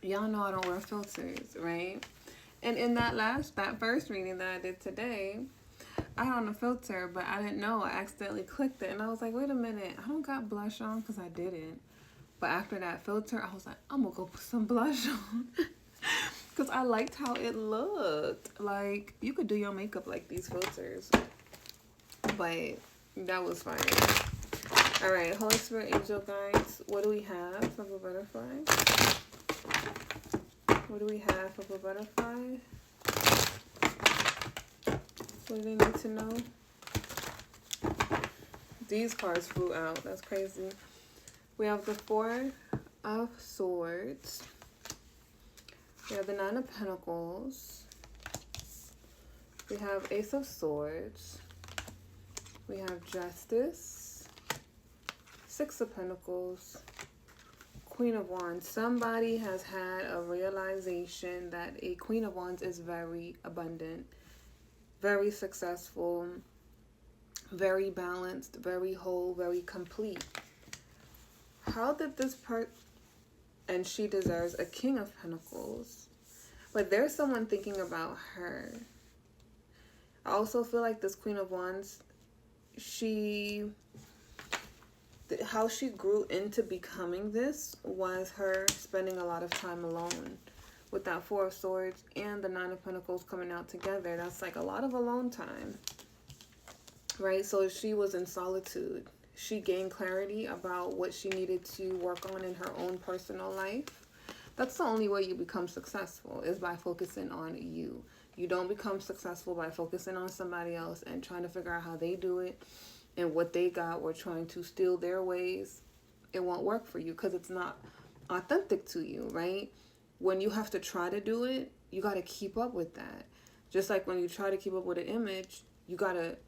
y'all know I don't wear filters, right? And in that first reading that I did today, I had on a filter, but I didn't know. I accidentally clicked it, and I was like, wait a minute, I don't got blush on, because I didn't. But after that filter, I was like, I'm gonna go put some blush on. Because I liked how it looked. Like, you could do your makeup like these filters. But that was fine. Alright, Holy Spirit, Angel Guides. What do we have for the butterfly? What do we have for the butterfly? What do they need to know? These cards flew out. That's crazy. We have the Four of Swords. We have the Nine of Pentacles. We have Ace of Swords. We have Justice. Six of Pentacles. Queen of Wands. Somebody has had a realization that a Queen of Wands is very abundant, very successful, very balanced, very whole, very complete. How did this part... And she deserves a King of Pentacles. But there's someone thinking about her. I also feel like this Queen of Wands, how she grew into becoming this was her spending a lot of time alone. With that Four of Swords and the Nine of Pentacles coming out together, that's like a lot of alone time, right? So she was in solitude. She gained clarity about what she needed to work on in her own personal life. That's the only way you become successful, is by focusing on you. You don't become successful by focusing on somebody else and trying to figure out how they do it and what they got, or trying to steal their ways. It won't work for you because it's not authentic to you, right? When you have to try to do it, you got to keep up with that. Just like when you try to keep up with an image, you got to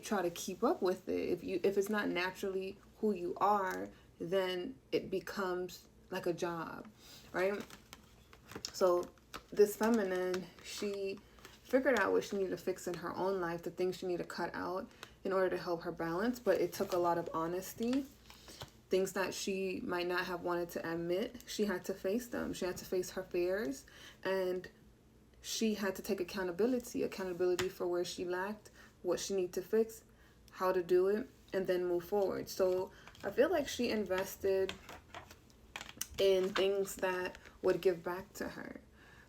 try to keep up with it. If it's not naturally who you are, then it becomes like a job, right? So this feminine, she figured out what she needed to fix in her own life, the things she needed to cut out in order to help her balance, but it took a lot of honesty. Things that she might not have wanted to admit, she had to face them. She had to face her fears, and she had to take accountability for where she lacked, what she needed to fix, how to do it, and then move forward. So I feel like she invested in things that would give back to her,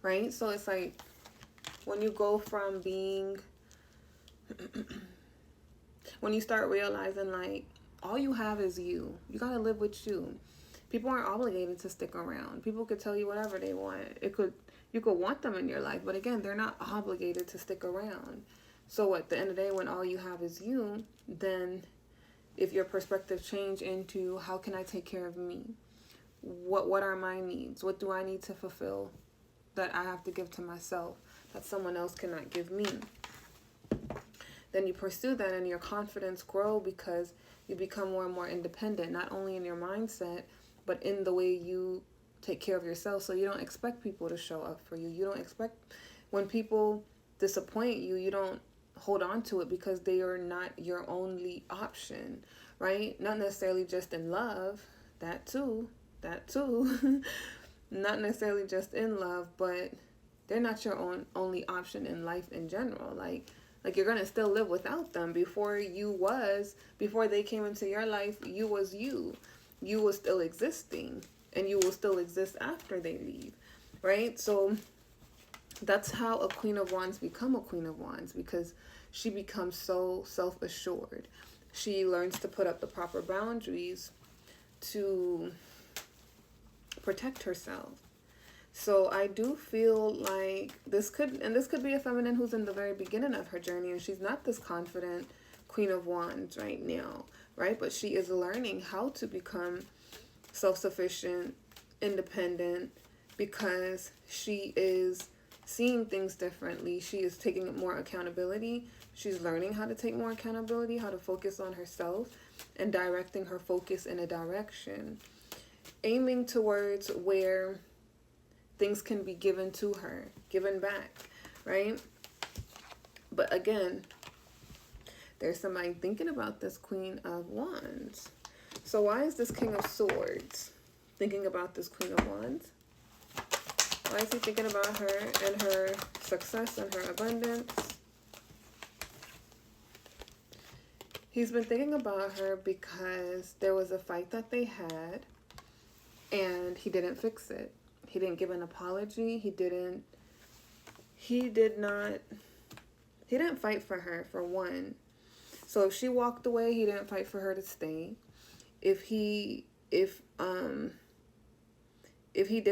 right? So it's like when you go from being, when you start realizing like all you have is you. You gotta live with you. People aren't obligated to stick around. People could tell you whatever they want. You could want them in your life, but again, they're not obligated to stick around. So at the end of the day, when all you have is you, then if your perspective change into how can I take care of me? What are my needs? What do I need to fulfill that I have to give to myself that someone else cannot give me? Then you pursue that and your confidence grow because you become more and more independent, not only in your mindset, but in the way you take care of yourself. So you don't expect people to show up for you. You don't expect, when people disappoint you, you don't hold on to it because they are not your only option, right? Not necessarily just in love, that too, not necessarily just in love, but they're not your only option in life in general. Like you're gonna still live without them. Before they came into your life, you was still existing, and you will still exist after they leave, right? So that's how a Queen of Wands become a Queen of Wands, because she becomes so self-assured. She learns to put up the proper boundaries to protect herself. So I do feel like this could be a feminine who's in the very beginning of her journey, and she's not this confident Queen of Wands right now, right? But she is learning how to become self-sufficient, independent, because she is seeing things differently. She is taking more accountability. She's learning how to take more accountability, how to focus on herself, and directing her focus in a direction, aiming towards where things can be given to her, given back, right? But again, there's somebody thinking about this Queen of Wands. So why is this King of Swords thinking about this Queen of Wands? Why is he thinking about her and her success and her abundance? He's been thinking about her because there was a fight that they had and he didn't fix it. He didn't give an apology. He didn't fight for her, for one. So if she walked away, he didn't fight for her to stay. If he did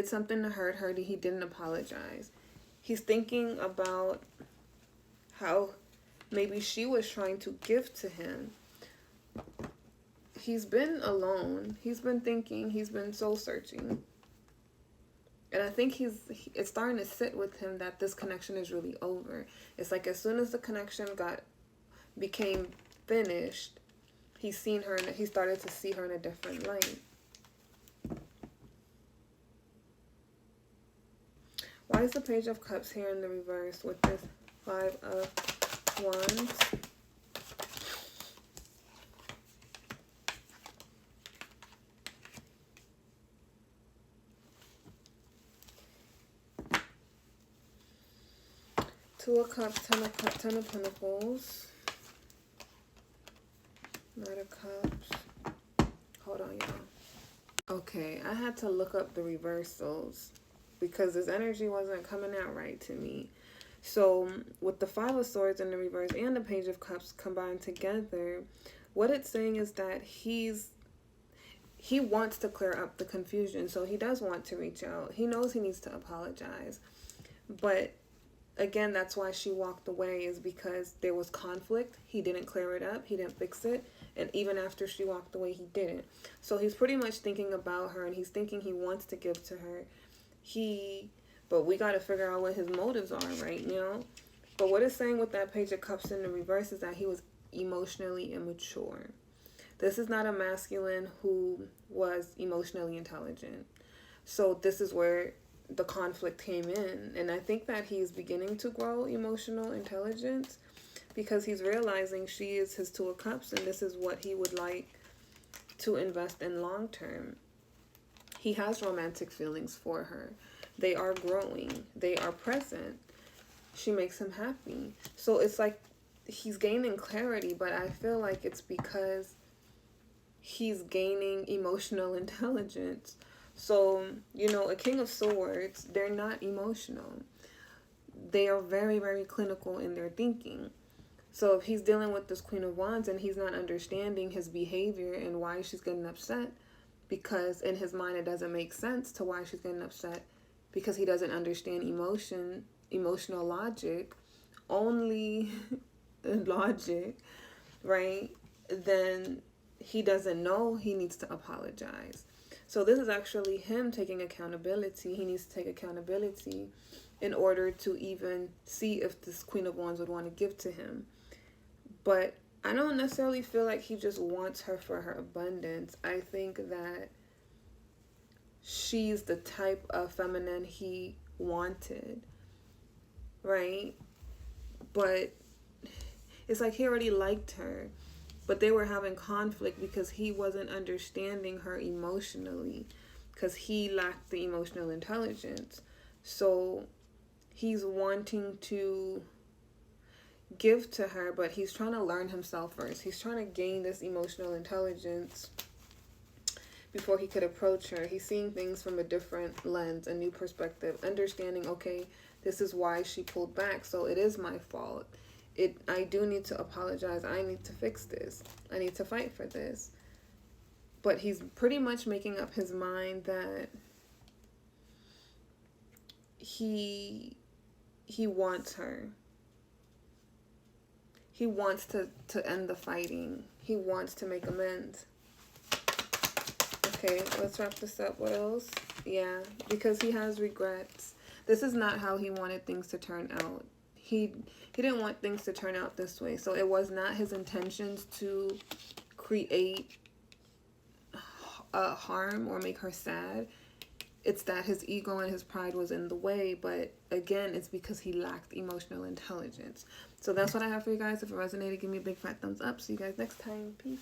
something to hurt her, he didn't apologize. He's thinking about how maybe she was trying to give to him. He's been alone. He's been thinking. He's been soul searching. And I think it's starting to sit with him that this connection is really over. It's like as soon as the connection became finished, he started to see her in a different light. Why is the Page of Cups here in the reverse with this 5 of Wands? Two of Cups, Ten of Pentacles, Knight of Cups. Hold on, y'all. Okay, I had to look up the reversals because this energy wasn't coming out right to me. So with the 5 of Swords in the reverse and the Page of Cups combined together, what it's saying is that he wants to clear up the confusion. So he does want to reach out. He knows he needs to apologize. But again, that's why she walked away, is because there was conflict. He didn't clear it up. He didn't fix it. And even after she walked away, he didn't. So he's pretty much thinking about her, and he's thinking he wants to give to her. But we got to figure out what his motives are right now. But what it's saying with that Page of Cups in the reverse is that he was emotionally immature. This is not a masculine who was emotionally intelligent. So this is where the conflict came in. And I think that he's beginning to grow emotional intelligence because he's realizing she is his 2 of Cups, and this is what he would like to invest in long term. He has romantic feelings for her. They are growing. They are present. She makes him happy. So it's like he's gaining clarity, but I feel like it's because he's gaining emotional intelligence. So, a King of Swords, they're not emotional. They are very, very clinical in their thinking. So if he's dealing with this Queen of Wands and he's not understanding his behavior and why she's getting upset, because in his mind it doesn't make sense to why she's getting upset, because he doesn't understand emotional logic, only logic, right? Then he doesn't know he needs to apologize. So this is actually him taking accountability. He needs to take accountability in order to even see if this Queen of Wands would want to give to him. But I don't necessarily feel like he just wants her for her abundance. I think that she's the type of feminine he wanted, right? But it's like he already liked her, but they were having conflict because he wasn't understanding her emotionally, because he lacked the emotional intelligence. So he's wanting to give to her, but he's trying to learn himself first. He's trying to gain this emotional intelligence before he could approach her. He's seeing things from a different lens, a new perspective, understanding, okay, this is why she pulled back, so it is my fault. I do need to apologize. I need to fix this. I need to fight for this. But he's pretty much making up his mind that he wants her. He wants to end the fighting. He wants to make amends. Okay, let's wrap this up. What else? Yeah, because he has regrets. This is not how he wanted things to turn out. He didn't want things to turn out this way. So it was not his intentions to create harm or make her sad. It's that his ego and his pride was in the way. But again, it's because he lacked emotional intelligence. So that's what I have for you guys. If it resonated, give me a big fat thumbs up. See you guys next time. Peace.